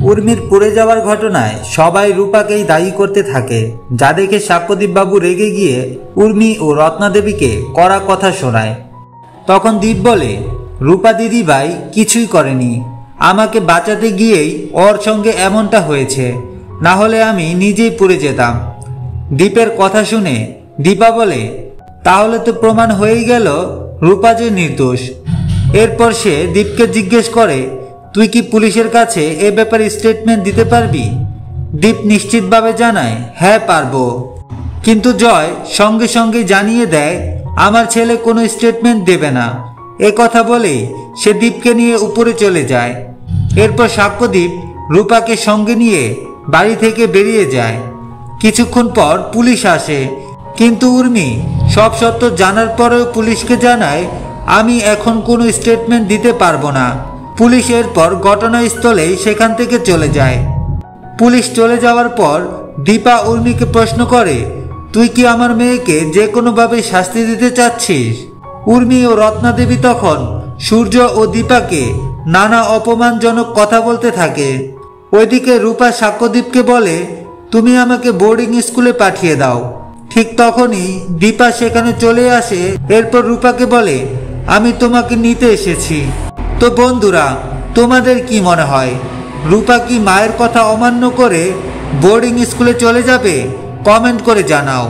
উর্মির পুড়ে যাওয়ার ঘটনায় সবাই রূপাকেই দায়ী করতে থাকে, যা দেখে সাক্ষ্যদীপ বাবু রেগে গিয়ে উর্মি ও রত্না দেবীকে কড়া কথা শোনায়। তখন দীপ বলে, রূপা দিদিভাই কিছুই করেনি, আমাকে বাঁচাতে গিয়েই ওর সঙ্গে এমনটা হয়েছে, না হলে আমি নিজেই পুড়ে যেতাম। দীপের কথা শুনে দীপা বলে, তাহলে তো প্রমাণ হয়েই গেল রূপা যে নির্দোষ। এরপর সে দীপকে জিজ্ঞেস করে, তুই কি পুলিশের কাছে এ ব্যাপারে স্টেটমেন্ট দিতে পারবি? দীপ নিশ্চিতভাবে জানায়, হ্যাঁ পারবো। কিন্তু জয় সঙ্গে সঙ্গে জানিয়ে দেয়, আমার ছেলে কোনো স্টেটমেন্ট দেবে না। এ কথা বলেই সে দীপকে নিয়ে উপরে চলে যায়। এরপর সাক্ষ্যদীপ রূপাকে সঙ্গে নিয়ে বাড়ি থেকে বেরিয়ে যায়। কিছুক্ষণ পর পুলিশ আসে, কিন্তু উর্মি সব সত্য জানার পরেও পুলিশকে জানায়, আমি এখন কোনো স্টেটমেন্ট দিতে পারবো না। পুলিশ এরপর ঘটনাস্থলেই সেখান থেকে চলে যায়। পুলিশ চলে যাওয়ার পর দীপা উর্মিকে প্রশ্ন করে, তুই কি আমার মেয়েকে যে কোনোভাবে শাস্তি দিতে চাচ্ছিস? উর্মি ও রত্না দেবী তখন সূর্য ও দীপাকে নানা অপমানজনক কথা বলতে থাকে। ওইদিকে রূপা সাক্ষ্যদীপকে বলে, তুমি আমাকে বোর্ডিং স্কুলে পাঠিয়ে দাও। ঠিক তখনই দীপা সেখানে চলে আসে। এরপর রূপাকে বলে, আমি তোমাকে নিতে এসেছি। তো বন্ধুরা, তোমাদের কি মনে হয়, রূপা কি মায়ের কথা অমান্য করে বোর্ডিং স্কুলে চলে যাবে? কমেন্ট করে জানাও।